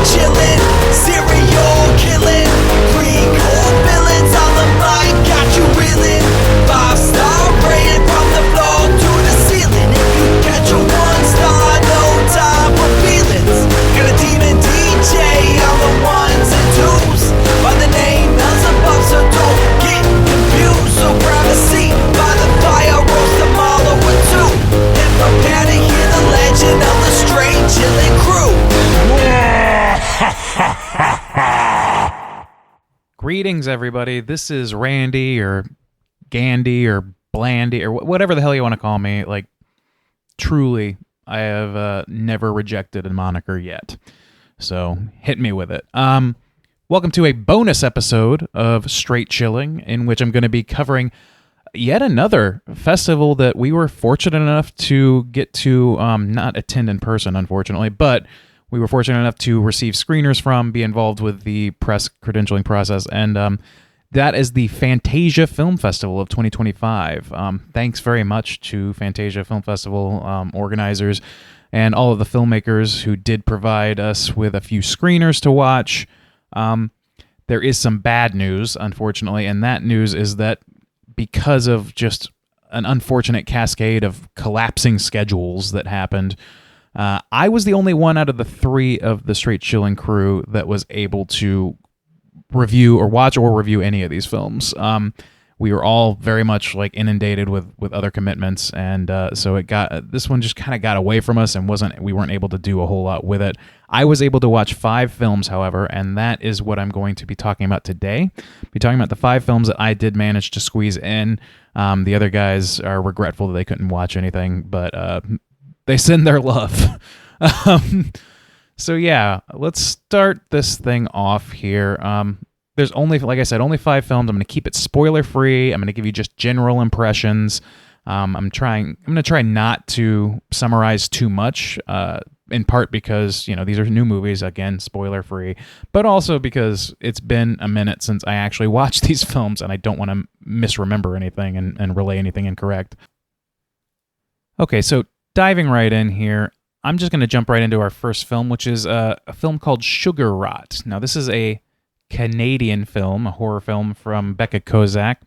chillin', serial killing, pre-core villains on the mic, got you reeling. 5-star rated from the floor to the ceiling. If you catch a 1-star, no time for feelings. Got a demon DJ on the ones and twos, by the name Beelzebub, so don't get confused. So grab a seat by the fire, roast them all over two, and prepare to hear the legend of the Straight Chillin' Crew. Greetings, everybody. This is Randy or Gandy or Blandy or whatever the hell you want to call me. Like, truly, I have never rejected a moniker yet. So hit me with it. Welcome to a bonus episode of Straight Chilling, in which I'm going to be covering yet another festival that we were fortunate enough to get to not attend in person, unfortunately, but we were fortunate enough to receive screeners from, be involved with the press credentialing process, and that is the Fantasia Film Festival of 2025. Thanks very much to Fantasia Film Festival organizers and all of the filmmakers who did provide us with a few screeners to watch. There is some bad news, unfortunately, and that news is that because of just an unfortunate cascade of collapsing schedules that happened, I was the only one out of the three of the Straight Chillin' crew that was able to review or watch or review any of these films. We were all very much like inundated with other commitments, and so this one just kind of got away from us, and we weren't able to do a whole lot with it. I was able to watch 5 films, however, and that is what I'm going to be talking about today. Be talking about the 5 films that I did manage to squeeze in. The other guys are regretful that they couldn't watch anything, but they send their love. So yeah, let's start this thing off here. There's only, like I said, only 5 films. I'm going to keep it spoiler free. I'm going to give you just general impressions. I'm going to try not to summarize too much, in part because, these are new movies, again, spoiler free, but also because it's been a minute since I actually watched these films and I don't want to misremember anything and relay anything incorrect. Okay, so diving right in here, I'm just going to jump right into our first film, which is a film called Sugar Rot. Now, this is a Canadian film, a horror film from Becca Kozak.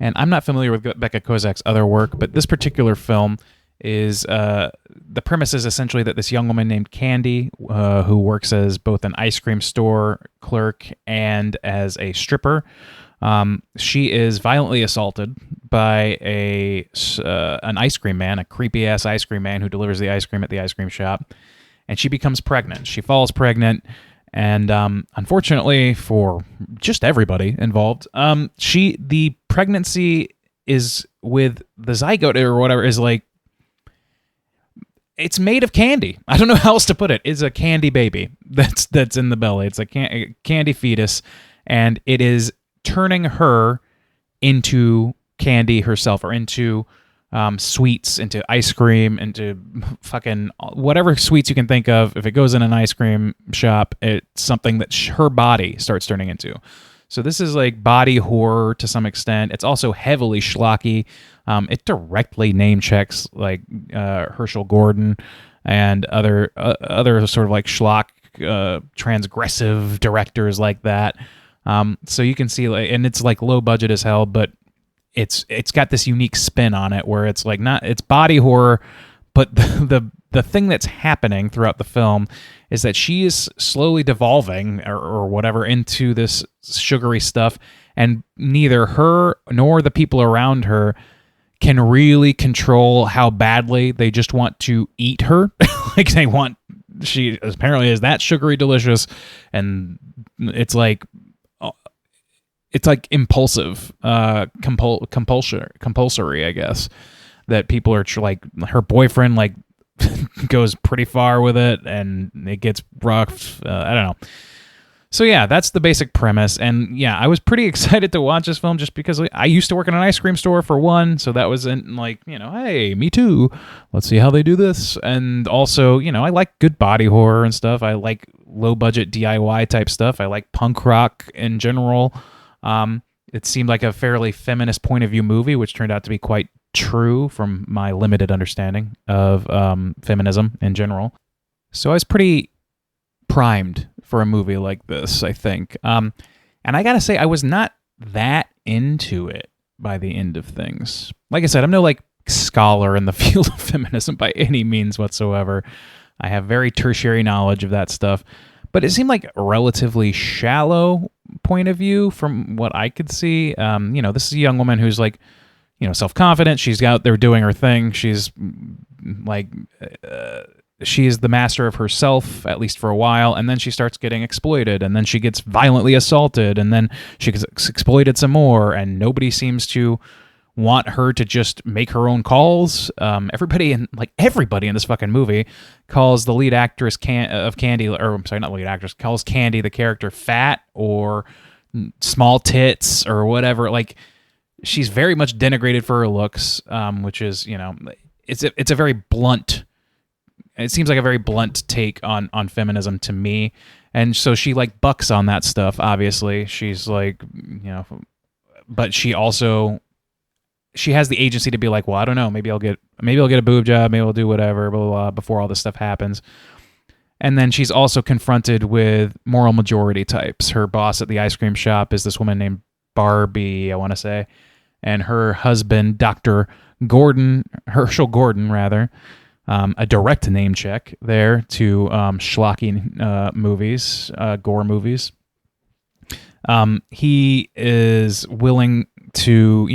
And I'm not familiar with Becca Kozak's other work, but this particular film is, the premise is essentially that this young woman named Candy, who works as both an ice cream store clerk and as a stripper, she is violently assaulted by an ice cream man, a creepy-ass ice cream man who delivers the ice cream at the ice cream shop, and she becomes pregnant. She falls pregnant, and unfortunately for just everybody involved, the pregnancy is with the zygote or whatever is like, it's made of candy. I don't know how else to put it. It's a candy baby that's in the belly. It's a candy fetus, and it is turning her into candy herself, or into sweets, into ice cream, into fucking whatever sweets you can think of. If it goes in an ice cream shop, it's something that her body starts turning into. So this is like body horror to some extent. It's also heavily schlocky. It directly name checks like Herschel Gordon and other sort of like schlock transgressive directors like that. So you can see, like, and it's like low budget as hell, but it's got this unique spin on it where it's like it's body horror, but the thing that's happening throughout the film is that she is slowly devolving or whatever into this sugary stuff, and neither her nor the people around her can really control how badly they just want to eat her. Like she apparently is that sugary delicious, and it's like impulsive, compulsory, I guess, that people are like, her boyfriend like goes pretty far with it, and it gets rough. I don't know. So yeah, that's the basic premise. And yeah, I was pretty excited to watch this film just because I used to work in an ice cream store for one. So that was in like, hey, me too. Let's see how they do this. And also, I like good body horror and stuff. I like low budget DIY type stuff. I like punk rock in general. It seemed like a fairly feminist point of view movie, which turned out to be quite true from my limited understanding of feminism in general. So I was pretty primed for a movie like this, I think. And I gotta say, I was not that into it by the end of things. Like I said, I'm no like scholar in the field of feminism by any means whatsoever. I have very tertiary knowledge of that stuff, but it seemed like a relatively shallow point of view from what I could see. This is a young woman who's like, self-confident. She's out there doing her thing. She's like, she is the master of herself, at least for a while, and then she starts getting exploited, and then she gets violently assaulted, and then she gets exploited some more, and nobody seems to want her to just make her own calls. Everybody in this fucking movie calls the lead actress Candy, or I'm sorry, not the lead actress, calls Candy, the character, fat or small tits or whatever. Like, she's very much denigrated for her looks, which is, it's a very blunt. It seems like a very blunt take on feminism to me, and so she like bucks on that stuff. Obviously, she's like, but she has the agency to be like, well, I don't know, maybe I'll get a boob job, maybe I'll do whatever, blah, blah, blah, before all this stuff happens. And then she's also confronted with moral majority types. Her boss at the ice cream shop is this woman named Barbie, I want to say, and her husband, Dr. Herschel Gordon, rather, a direct name check there to schlocky movies, gore movies. He is willing to,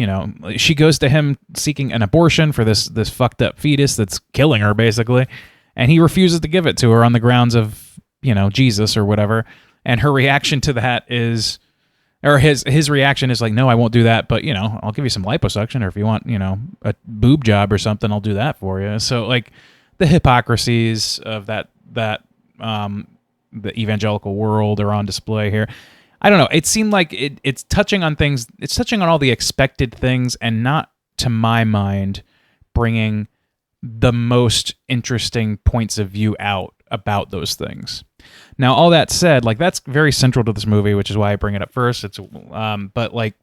she goes to him seeking an abortion for this fucked up fetus that's killing her, basically, and he refuses to give it to her on the grounds of, Jesus or whatever. And her reaction to that is, or his reaction is like, no, I won't do that, but, I'll give you some liposuction, or if you want, a boob job or something, I'll do that for you. So, like, the hypocrisies of that the evangelical world are on display here. I don't know. It seemed like it's touching on things. It's touching on all the expected things, and not, to my mind, bringing the most interesting points of view out about those things. Now, all that said, like, that's very central to this movie, which is why I bring it up first. But like,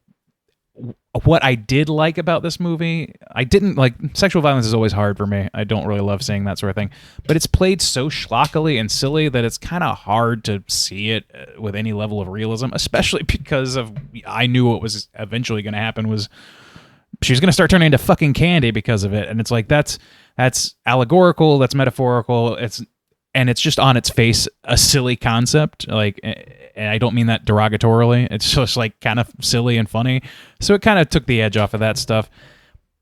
what I did like about this movie, I didn't like. Sexual violence is always hard for me. I don't really love seeing that sort of thing. But it's played so schlockily and silly that it's kind of hard to see it with any level of realism, especially because I knew what was eventually going to happen was she's going to start turning into fucking Candy because of it. And it's like, that's allegorical, that's metaphorical, and it's just on its face a silly concept. Like, and I don't mean that derogatorily. It's just like kind of silly and funny. So it kind of took the edge off of that stuff.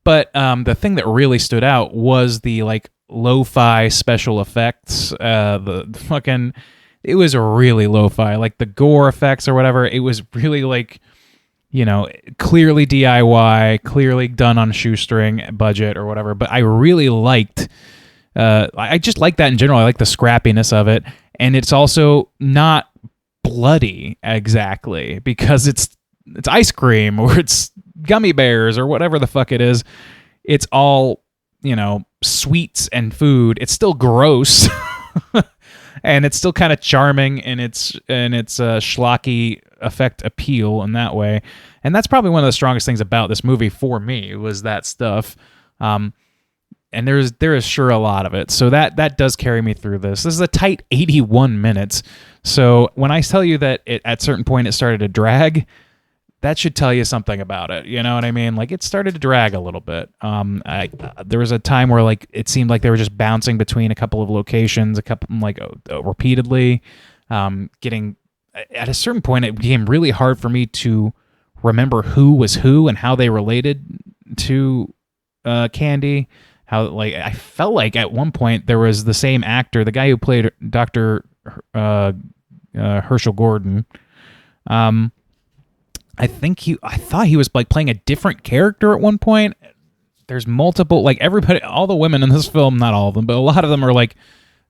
But the thing that really stood out was the like lo-fi special effects. It was really lo-fi, like the gore effects or whatever. It was really like, clearly DIY, clearly done on a shoestring budget or whatever. But I really liked. I just like that in general. I like the scrappiness of it, and it's also not bloody exactly because it's ice cream or it's gummy bears or whatever the fuck it is. It's all, sweets and food. It's still gross, and it's still kind of charming in its schlocky effect appeal in that way. And that's probably one of the strongest things about this movie for me was that stuff. And there is sure a lot of it. So that does carry me through this. This is a tight 81 minutes. So when I tell you that at certain point it started to drag, that should tell you something about it. You know what I mean? Like, it started to drag a little bit. There was a time where like it seemed like they were just bouncing between a couple of locations, repeatedly. Getting at a certain point, it became really hard for me to remember who was who and how they related to Candy. How, like, I felt like at one point there was the same actor, the guy who played Dr. Herschel Gordon. I thought he was like playing a different character at one point. There's multiple, like, everybody, all the women in this film, not all of them, but a lot of them are like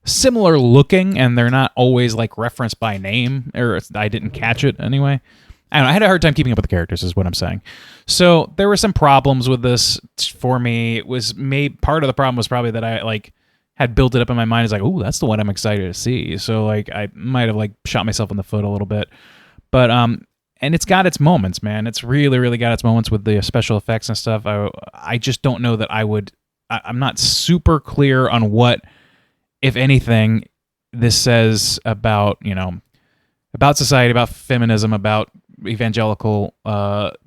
similar looking, and they're not always like referenced by name, or I didn't catch it anyway. I don't know, I had a hard time keeping up with the characters is what I'm saying. So there were some problems with this for me. It was part of the problem was probably that I like had built it up in my mind as like, oh, that's the one I'm excited to see. So like I might have like shot myself in the foot a little bit. But and it's got its moments, man. It's really, really got its moments with the special effects and stuff. I just don't know that I'm not super clear on what, if anything, this says about, about society, about feminism, about evangelical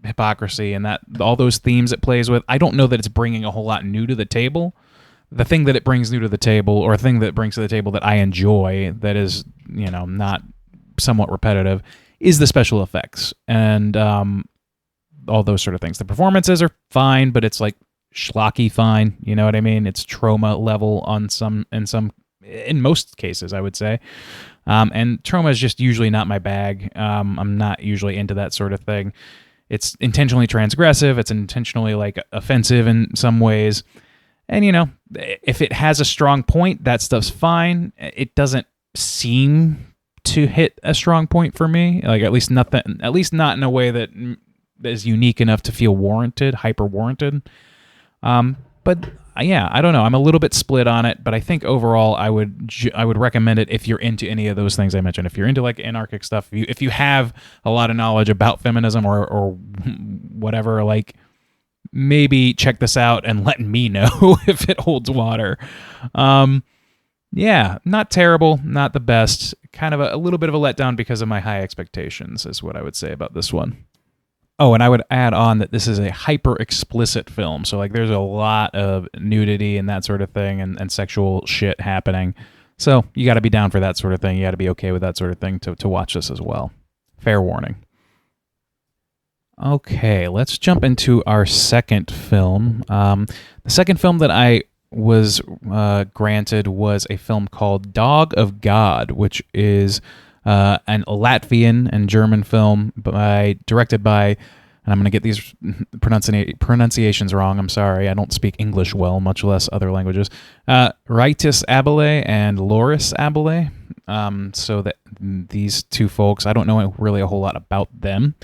hypocrisy, and that all those themes it plays with. I don't know that it's bringing a whole lot new to the table. The thing that it brings new to the table, or thing that it brings to the table that I enjoy, that is, not somewhat repetitive, is the special effects and all those sort of things. The performances are fine, but it's like schlocky fine. You know what I mean? It's trauma level in most cases, I would say. And trauma is just usually not my bag. I'm not usually into that sort of thing. It's intentionally transgressive. It's intentionally like offensive in some ways. And, if it has a strong point, that stuff's fine. It doesn't seem to hit a strong point for me. Like at least not in a way that is unique enough to feel warranted, hyper warranted. But yeah, I don't know. I'm a little bit split on it, but I think overall I would recommend it if you're into any of those things I mentioned. If you're into like anarchic stuff, if you have a lot of knowledge about feminism or whatever, like maybe check this out and let me know if it holds water. Yeah, not terrible, not the best. Kind of a little bit of a letdown because of my high expectations is what I would say about this one. Oh, and I would add on that this is a hyper explicit film. So like there's a lot of nudity and that sort of thing and sexual shit happening. So you got to be down for that sort of thing. You got to be okay with that sort of thing to watch this as well. Fair warning. Okay, let's jump into our second film. The second film that I was granted was a film called Dog of God, which is an Latvian and German film directed by, and I'm going to get these pronunciations wrong. I'm sorry. I don't speak English well, much less other languages. Raitis Abele and Loris Abele. So that these two folks, I don't know really a whole lot about them.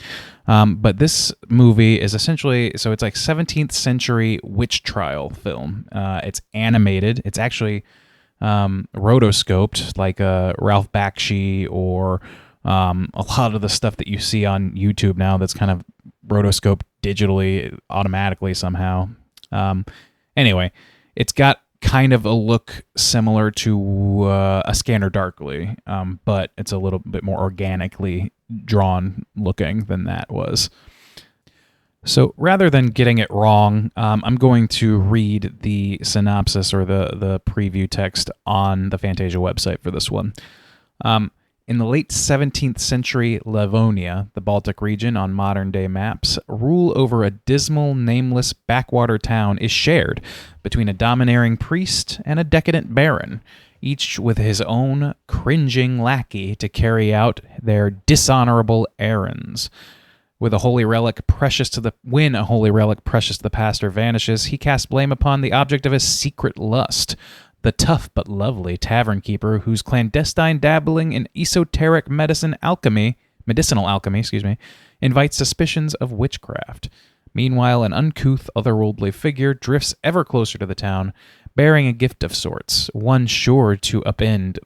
But this movie is essentially, so it's like 17th century witch trial film. It's animated. It's actually rotoscoped, like Ralph Bakshi or a lot of the stuff that you see on YouTube now that's kind of rotoscoped digitally, automatically somehow. Anyway, it's got kind of a look similar to a Scanner Darkly, but it's a little bit more organically drawn looking than that was. So rather than getting it wrong, I'm going to read the synopsis or the preview text on the Fantasia website for this one. In the late 17th century Livonia, the Baltic region on modern-day maps, rule over a dismal, nameless backwater town is shared between a domineering priest and a decadent baron, each with his own cringing lackey to carry out their dishonorable errands. When a holy relic precious to the pastor vanishes, he casts blame upon the object of his secret lust, the tough but lovely tavern keeper whose clandestine dabbling in esoteric medicinal alchemy, invites suspicions of witchcraft. Meanwhile, an uncouth, otherworldly figure drifts ever closer to the town, bearing a gift of sorts, one sure to upend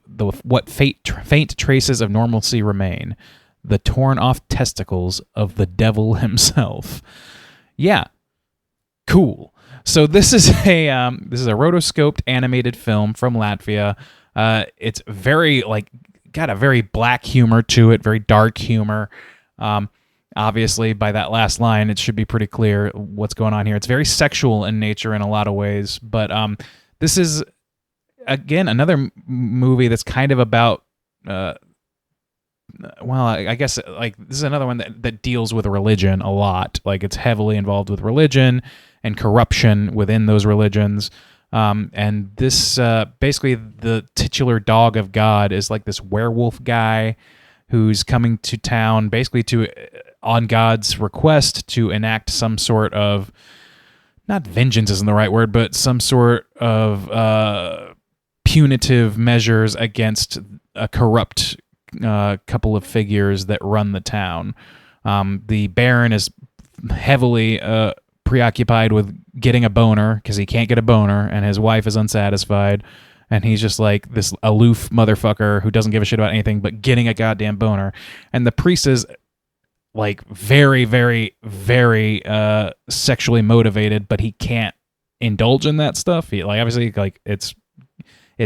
what faint traces of normalcy remain, the torn-off testicles of the devil himself. Yeah, cool. So this is a rotoscoped animated film from Latvia. It's very got a very black humor to it, very dark humor. Obviously, by that last line, it should be pretty clear what's going on here. It's very sexual in nature in a lot of ways, but this is again another movie that's kind of about. I guess like this is another one that deals with religion a lot. Like it's heavily involved with religion and corruption within those religions. And this basically the titular dog of God is like this werewolf guy who's coming to town basically on God's request to enact some sort of, not vengeance isn't the right word, but some sort of punitive measures against a corrupt couple of figures that run the town. The Baron is heavily preoccupied with getting a boner because he can't get a boner, and his wife is unsatisfied, and he's just like this aloof motherfucker who doesn't give a shit about anything but getting a goddamn boner. And the priest is like very, very, very sexually motivated, but he can't indulge in that stuff. He, like obviously, like it's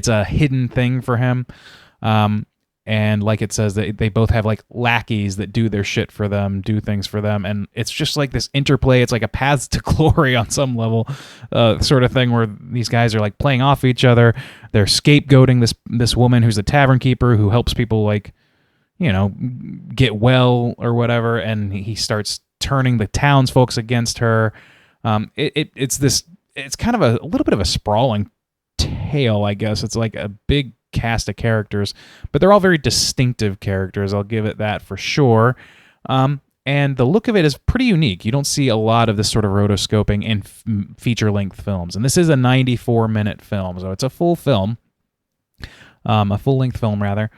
a hidden thing for him. and like it says, they both have like lackeys that do their shit for them, do things for them, and it's just like this interplay. It's like a paths to glory on some level, sort of thing, where these guys are like playing off each other. They're scapegoating this woman who's a tavern keeper who helps people like, you know, get well or whatever, and he starts turning the townsfolk against her. It's kind of a little bit of a sprawling tale, I guess. It's like a big cast of characters, but they're all very distinctive characters. I'll give it that for sure. And the look of it is pretty unique. You don't see a lot of this sort of rotoscoping in feature-length films, and this is a 94-minute film, so it's a full film, a full-length film rather.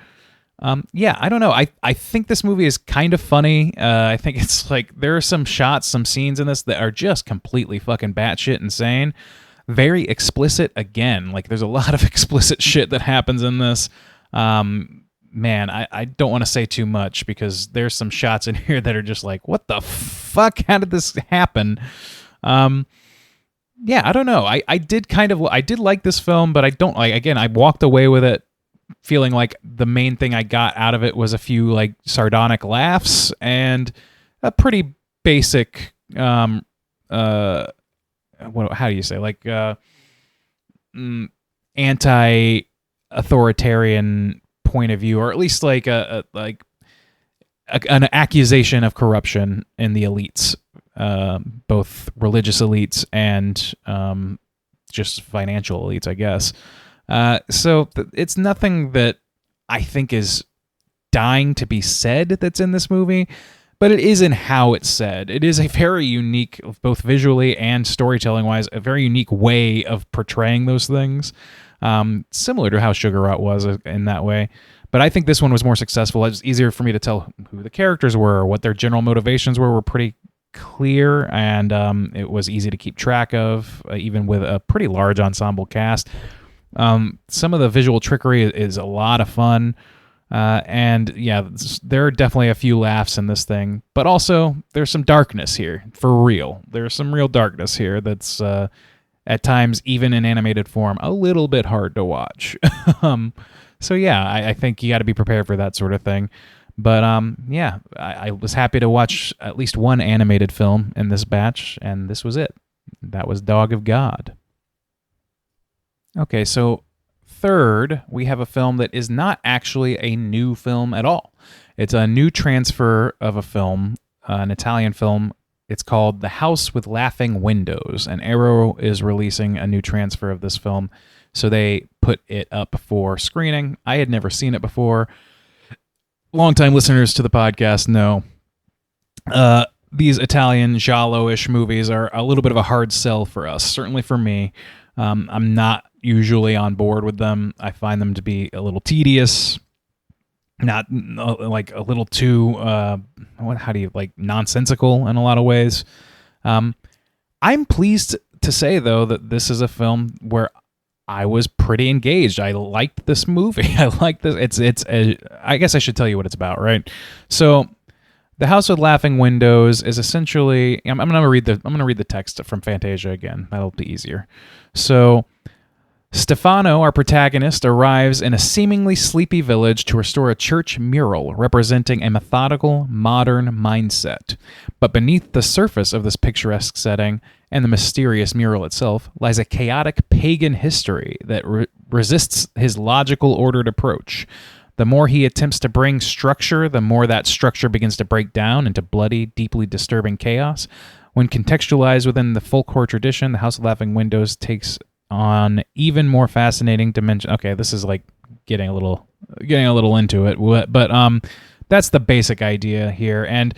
Yeah, I don't know. I think this movie is kind of funny. I think it's like there are some shots, some scenes in this that are just completely fucking batshit insane. Very explicit again. Like there's a lot of explicit shit that happens in this. Man, I don't want to say too much because there's some shots in here that are just like, what the fuck? How did this happen? Yeah, I don't know. I did like this film, but I don't like. Again, I walked away with it feeling like the main thing I got out of it was a few like sardonic laughs and a pretty basic how do you say, like anti-authoritarian point of view, or at least like an accusation of corruption in the elites, both religious elites and just financial elites, I guess. So it's nothing that I think is dying to be said that's in this movie, but it is in how it's said. It is a very unique, both visually and storytelling-wise, a very unique way of portraying those things, similar to how Sugar Rot was in that way. But I think this one was more successful. It was easier for me to tell who the characters were, what their general motivations were pretty clear, and it was easy to keep track of, even with a pretty large ensemble cast. Some of the visual trickery is a lot of fun. And yeah, there are definitely a few laughs in this thing, but also there's some darkness here, for real. There's some real darkness here that's at times, even in animated form, a little bit hard to watch. So yeah, I think you got to be prepared for that sort of thing. But yeah, I was happy to watch at least one animated film in this batch, and this was it. That was Dog of God. Okay, so third, we have a film that is not actually a new film at all. It's a new transfer of a film, an Italian film. It's called The House with Laughing Windows, and Arrow is releasing a new transfer of this film, so they put it up for screening. I had never seen it before. Longtime listeners to the podcast know these Italian giallo-ish movies are a little bit of a hard sell for us, certainly for me. I'm not usually on board with them. I find them to be a little tedious, not like a little too nonsensical in a lot of ways. I'm pleased to say though that this is a film where I was pretty engaged. I liked this movie. I like this. I guess I should tell you what it's about, right? So, The House with Laughing Windows is essentially. I'm gonna read the text from Fantasia again. That'll be easier. So, Stefano, our protagonist, arrives in a seemingly sleepy village to restore a church mural representing a methodical, modern mindset. But beneath the surface of this picturesque setting and the mysterious mural itself lies a chaotic pagan history that resists his logical ordered approach. The more he attempts to bring structure, the more that structure begins to break down into bloody, deeply disturbing chaos. When contextualized within the folklore tradition, The House of Laughing Windows takes on even more fascinating dimension. Okay, this is like getting a little into it, but that's the basic idea here, and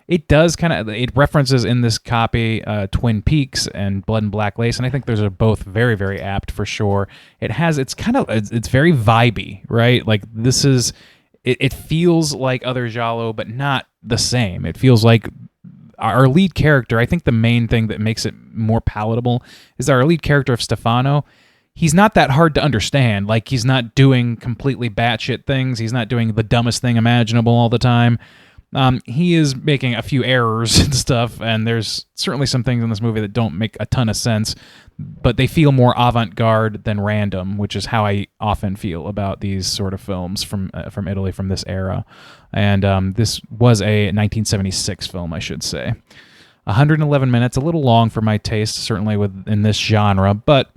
it does it references in this copy Twin Peaks and Blood and Black Lace, and I think those are both very, very apt for sure. It's very vibey, right? Like this is it feels like other giallo, but not the same. It feels like our lead character, I think the main thing that makes it more palatable is our lead character of Stefano. He's not that hard to understand. Like, he's not doing completely batshit things. He's not doing the dumbest thing imaginable all the time. He is making a few errors and stuff, and there's certainly some things in this movie that don't make a ton of sense, but they feel more avant-garde than random, which is how I often feel about these sort of films from Italy from this era. And this was a 1976 film, I should say. 111 minutes, a little long for my taste, certainly in this genre, but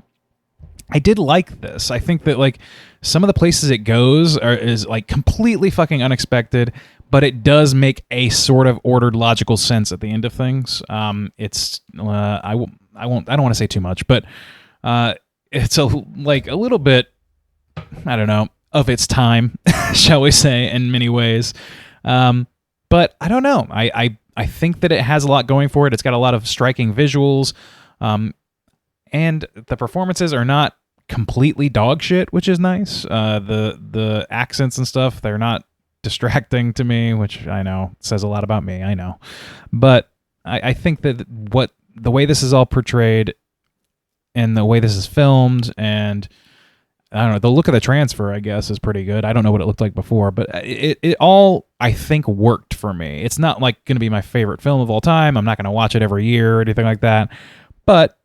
I did like this. I think that like some of the places it goes is like completely fucking unexpected, but it does make a sort of ordered, logical sense at the end of things. It's I don't want to say too much, but it's a little bit, I don't know, of its time, shall we say, in many ways. But I don't know. I think that it has a lot going for it. It's got a lot of striking visuals, and the performances are not completely dog shit, which is nice. The accents and stuff, they're not distracting to me, which I know says a lot about me. I know, but I think that the way this is all portrayed, and the way this is filmed, and I don't know, the look of the transfer, I guess, is pretty good. I don't know what it looked like before, but it all, I think, worked for me. It's not like going to be my favorite film of all time. I'm not going to watch it every year or anything like that, but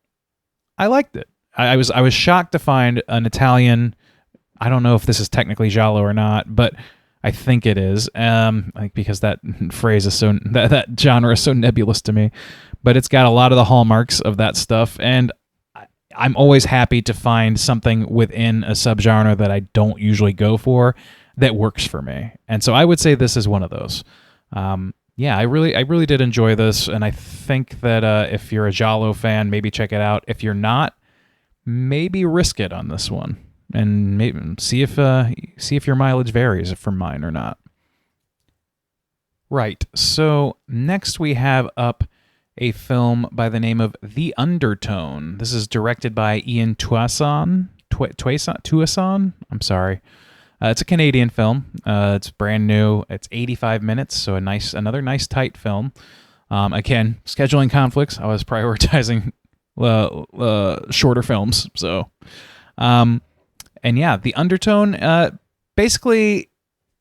I liked it. I was shocked to find an Italian. I don't know if this is technically giallo or not, but I think it is. Because that phrase is that genre is so nebulous to me, but it's got a lot of the hallmarks of that stuff, and I'm always happy to find something within a subgenre that I don't usually go for that works for me. And so I would say this is one of those. I really did enjoy this, and I think that if you're a giallo fan, maybe check it out. If you're not, maybe risk it on this one, and maybe see if your mileage varies from mine or not. Right. So next we have up a film by the name of The Undertone. This is directed by Ian Tuason. I'm sorry. It's a Canadian film. It's brand new. It's 85 minutes, so another nice tight film. Again, scheduling conflicts. I was prioritizing shorter films. So, and yeah, The Undertone. Basically,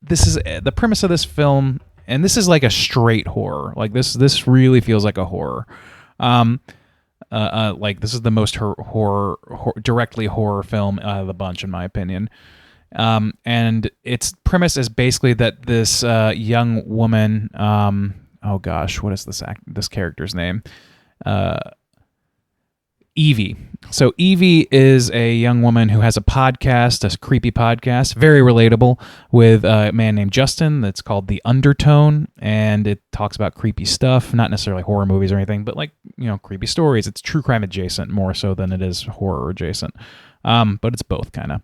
this is the premise of this film. And this is like a straight horror. Like this really feels like a horror. Like this is the most directly horror film out of the bunch, in my opinion. And its premise is basically that this young woman. Oh gosh, what is this character's name? Evie. So Evie is a young woman who has a podcast, a creepy podcast, very relatable, with a man named Justin that's called The Undertone, and it talks about creepy stuff, not necessarily horror movies or anything, but creepy stories. It's true crime adjacent more so than it is horror adjacent, but it's both kind of.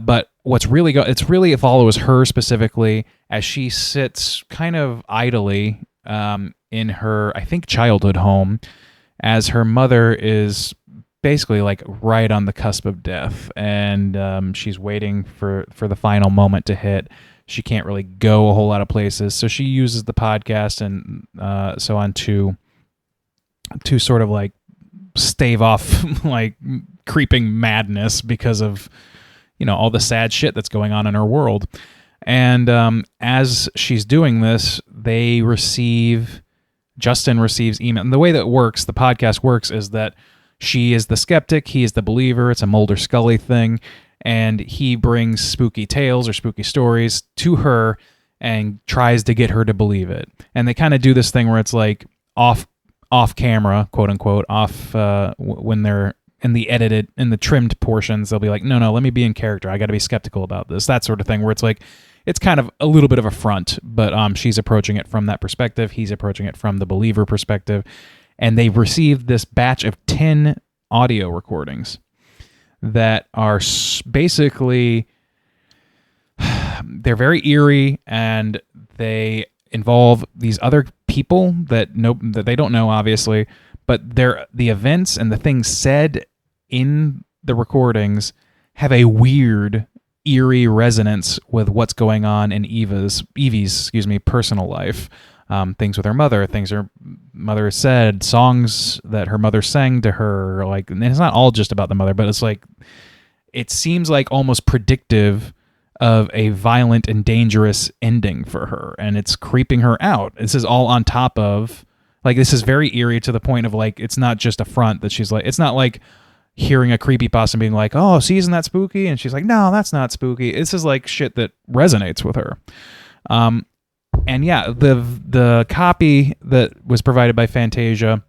But it follows her specifically as she sits kind of idly in her, I think, childhood home, as her mother is basically like right on the cusp of death, and she's waiting for the final moment to hit. She can't really go a whole lot of places, so she uses the podcast and so on to sort of like stave off like creeping madness because of all the sad shit that's going on in her world. And as she's doing this, Justin receives email. And the way that the podcast works, is that she is the skeptic, he is the believer. It's a Mulder Scully thing. And he brings spooky tales or spooky stories to her and tries to get her to believe it. And they kind of do this thing where it's like off camera, quote unquote, when they're in the trimmed portions, they'll be like, no, let me be in character. I got to be skeptical about this. That sort of thing, where it's like, it's kind of a little bit of a front, but she's approaching it from that perspective. He's approaching it from the believer perspective. And they've received this batch of 10 audio recordings that are basically, they're very eerie, and they involve these other people that they don't know, obviously, but the events and the things said in the recordings have a weird, eerie resonance with what's going on in Evie's personal life. Things with her mother, things her mother said, songs that her mother sang to her. Like, and it's not all just about the mother, but it's like, it seems like almost predictive of a violent and dangerous ending for her, and it's creeping her out. This is all on top of, like, this is very eerie to the point of, like, it's not just a front that she's like, it's not like hearing a creepypasta and being like, oh, see, isn't that spooky? And she's like, no, that's not spooky. This is like shit that resonates with her. And yeah, the copy that was provided by Fantasia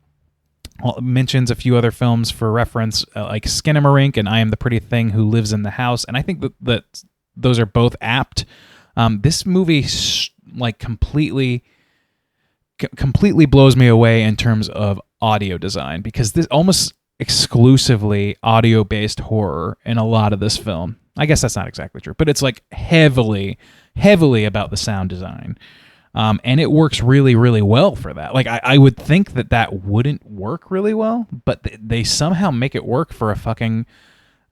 mentions a few other films for reference, like Skinamarink and I Am the Pretty Thing Who Lives in the House, and I think that those are both apt. This movie like completely blows me away in terms of audio design, because this almost exclusively audio-based horror in a lot of this film. I guess that's not exactly true, but it's like heavily about the sound design. And it works really, really well for that. Like, I would think that wouldn't work really well, but they somehow make it work for a fucking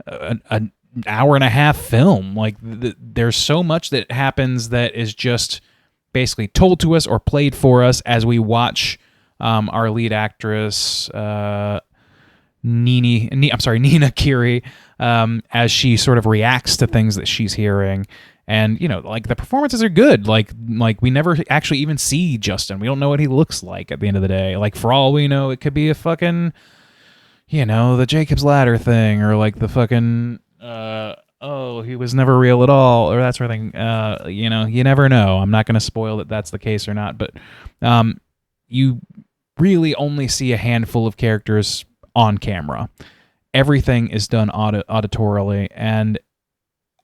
an hour and a half film. Like, there's so much that happens that is just basically told to us or played for us as we watch our lead actress, Nina Kiri, as she sort of reacts to things that she's hearing. And, you know, like, the performances are good. Like we never actually even see Justin. We don't know what he looks like at the end of the day. Like, for all we know, it could be a fucking, you know, the Jacob's Ladder thing, or like the fucking, oh, he was never real at all, or that sort of thing. You know, you never know. I'm not going to spoil that that's the case or not, but you really only see a handful of characters on camera. Everything is done auditorily, and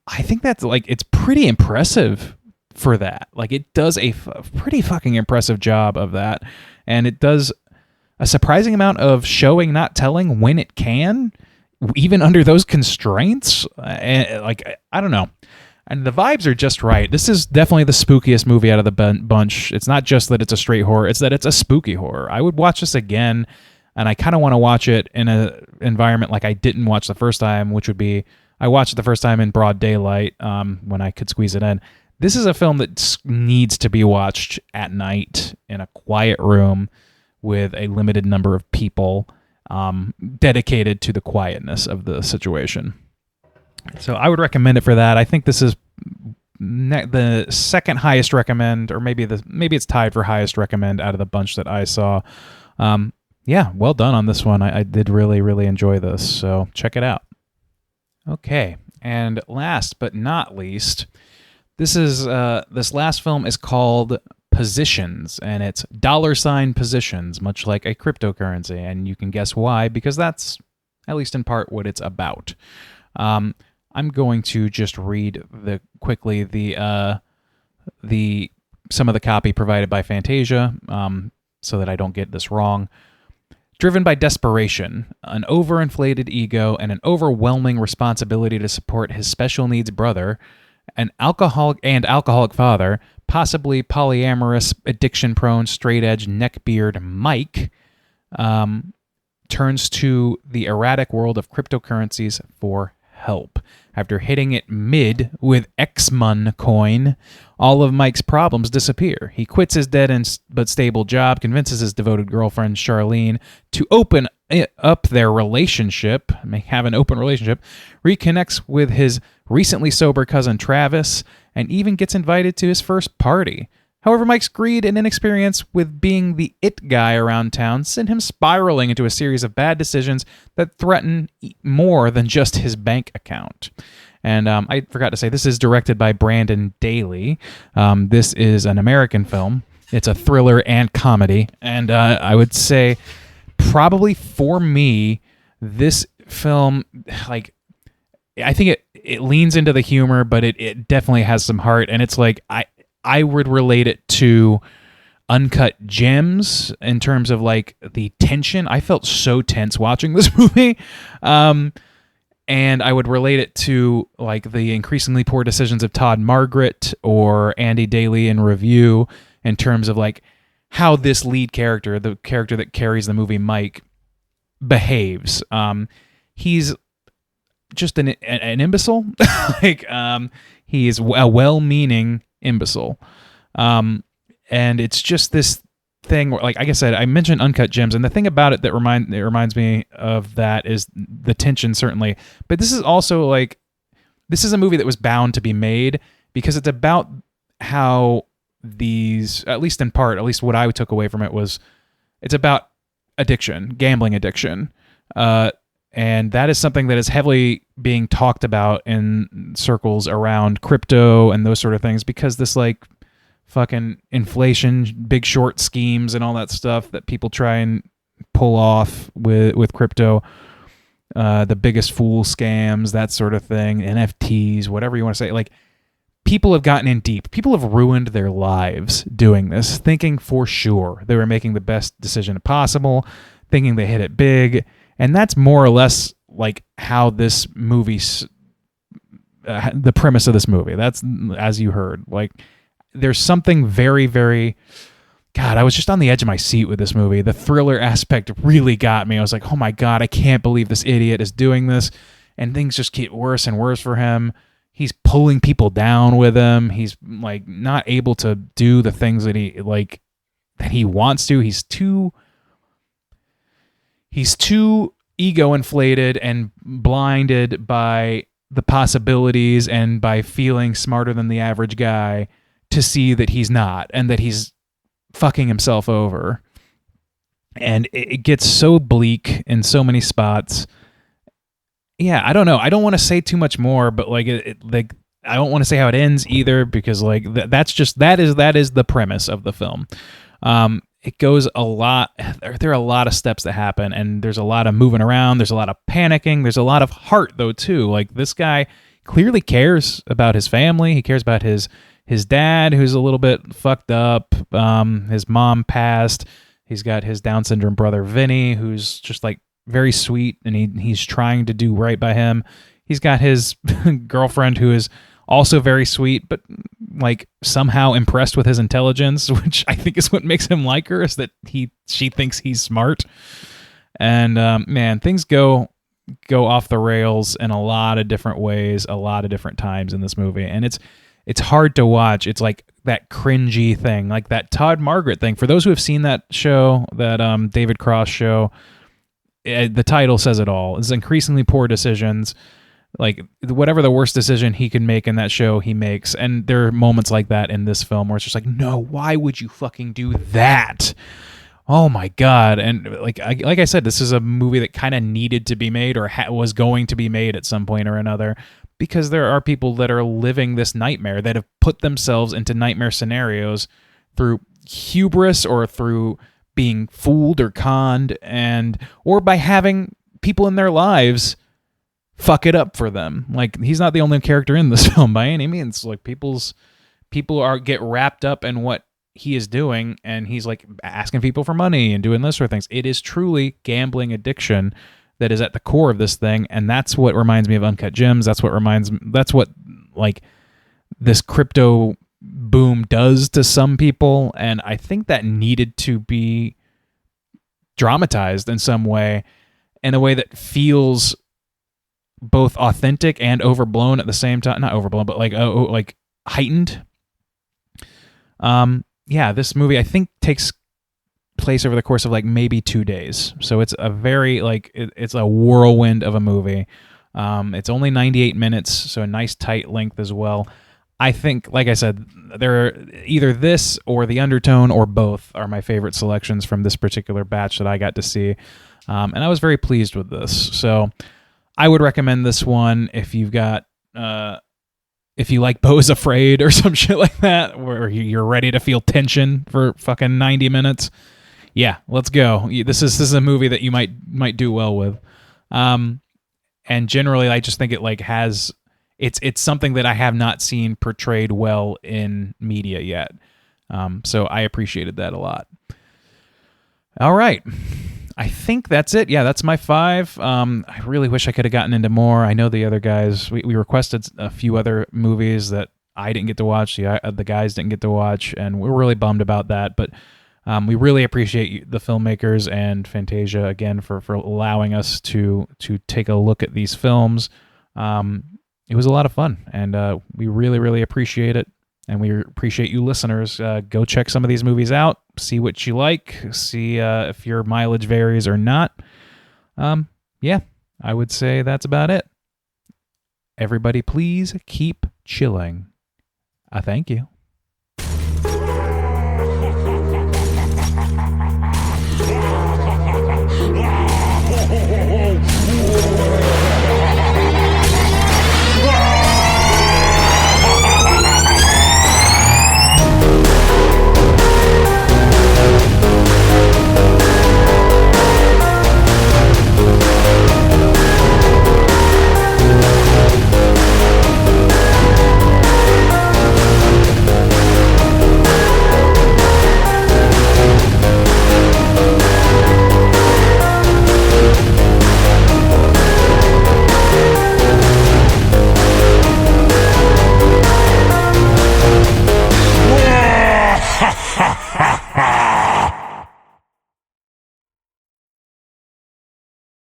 I think that's, like, it's pretty impressive for that. Like, it does a pretty fucking impressive job of that, and it does a surprising amount of showing, not telling, when it can, even under those constraints. And, like, I don't know. And the vibes are just right. This is definitely the spookiest movie out of the bunch. It's not just that it's a straight horror, it's that it's a spooky horror. I would watch this again, and I kind of want to watch it in an environment like I didn't watch the first time, which would be, I watched it the first time in broad daylight, when I could squeeze it in. This is a film that needs to be watched at night in a quiet room with a limited number of people, dedicated to the quietness of the situation. So I would recommend it for that. I think this is the second highest recommend, or maybe it's tied for highest recommend out of the bunch that I saw. Yeah, well done on this one. I did really, really enjoy this, so check it out. Okay, and last but not least, this last film is called Positions, and it's $ positions, much like a cryptocurrency, and you can guess why, because that's, at least in part, what it's about. I'm going to just read quickly some of the copy provided by Fantasia, so that I don't get this wrong. Driven by desperation, an overinflated ego, and an overwhelming responsibility to support his special needs brother, an alcoholic father, possibly polyamorous, addiction-prone, straight-edge, neckbeard Mike, turns to the erratic world of cryptocurrencies for help. After hitting it mid with Xmun coin, all of Mike's problems disappear. He quits his dead but stable job, convinces his devoted girlfriend Charlene to open up their relationship, have an open relationship, reconnects with his recently sober cousin Travis, and even gets invited to his first party. However, Mike's greed and inexperience with being the it guy around town send him spiraling into a series of bad decisions that threaten more than just his bank account. And I forgot to say, this is directed by Brandon Daly. This is an American film. It's a thriller and comedy. And I would say, probably for me, this film, like, I think it leans into the humor, but it definitely has some heart. And it's like, I would relate it to Uncut Gems in terms of, like, the tension. I felt so tense watching this movie. And I would relate it to, like, the increasingly poor decisions of Todd Margaret or Andy Daly in Review in terms of, like, how this lead character, the character that carries the movie, Mike, behaves. He's just an imbecile. Like, he is a well-meaning imbecile. And it's just this thing where, like I said, I mentioned Uncut Gems, and the thing about it that reminds me of that is the tension, certainly. But this is also, like, this is a movie that was bound to be made because it's about how these, at least in part, at least what I took away from it was, it's about addiction, gambling addiction. And that is something that is heavily being talked about in circles around crypto and those sort of things, because this like fucking inflation, big short schemes and all that stuff that people try and pull off with crypto, the biggest fool scams, that sort of thing, NFTs, whatever you want to say. Like, people have gotten in deep. People have ruined their lives doing this, thinking for sure they were making the best decision possible, thinking they hit it big. And that's more or less like how this movie, the premise of this movie, that's, as you heard, like, there's something very, very, God, I was just on the edge of my seat with this movie. The thriller aspect really got me. I was like, oh my God, I can't believe this idiot is doing this. And things just get worse and worse for him. He's pulling people down with him. He's like not able to do the things that he wants to. He's too ego inflated and blinded by the possibilities and by feeling smarter than the average guy to see that he's not, and that he's fucking himself over. And it gets so bleak in so many spots. Yeah, I don't know. I don't want to say too much more, but like, I don't want to say how it ends either, because like that is the premise of the film. It goes a lot. There are a lot of steps that happen, and there's a lot of moving around. There's a lot of panicking. There's a lot of heart though too. Like, this guy clearly cares about his family. He cares about his dad, who's a little bit fucked up. His mom passed. He's got his Down syndrome brother Vinny, who's just like very sweet, and he's trying to do right by him. He's got his girlfriend, who is also very sweet, but like somehow impressed with his intelligence, which I think is what makes him like her, is that she thinks he's smart. And man, things go off the rails in a lot of different ways, a lot of different times in this movie, and it's hard to watch. It's like that cringy thing, like that Todd Margaret thing. For those who have seen that show, that David Cross show, the title says it all. It's increasingly poor decisions. Like, whatever the worst decision he can make in that show, he makes. And there are moments like that in this film where it's just like, no, why would you fucking do that? Oh my God. And like I said, this is a movie that kind of needed to be made, or was going to be made at some point or another, because there are people that are living this nightmare, that have put themselves into nightmare scenarios through hubris, or through being fooled or conned, or by having people in their lives fuck it up for them. Like, he's not the only character in this film by any means. Like, people get wrapped up in what he is doing, and he's like asking people for money and doing this sort of things. It is truly gambling addiction that is at the core of this thing, and that's what reminds me of Uncut Gems. That's what like this crypto boom does to some people, and I think that needed to be dramatized in some way, in a way that feels both authentic and overblown at the same time. Not overblown, but like heightened. Yeah, this movie I think takes place over the course of like maybe 2 days. So it's a very it's a whirlwind of a movie. It's only 98 minutes, so a nice tight length as well. I think, like I said, there are either this or The Undertone, or both are my favorite selections from this particular batch that I got to see. And I was very pleased with this. So I would recommend this one if you've got if you like Beau is Afraid or some shit like that, where you're ready to feel tension for fucking 90 minutes. Yeah, let's go. This is a movie that you might do well with. And generally, I just think it like has it's something that I have not seen portrayed well in media yet. So I appreciated that a lot. All right. I think that's it. Yeah, that's my 5. I really wish I could have gotten into more. I know the other guys, we requested a few other movies that I didn't get to watch, the guys didn't get to watch, and we're really bummed about that. But we really appreciate the filmmakers and Fantasia again for allowing us to take a look at these films. It was a lot of fun, and we really, really appreciate it. And we appreciate you listeners. Go check some of these movies out. See what you like. See if your mileage varies or not. Yeah, I would say that's about it. Everybody, please keep chilling. I thank you.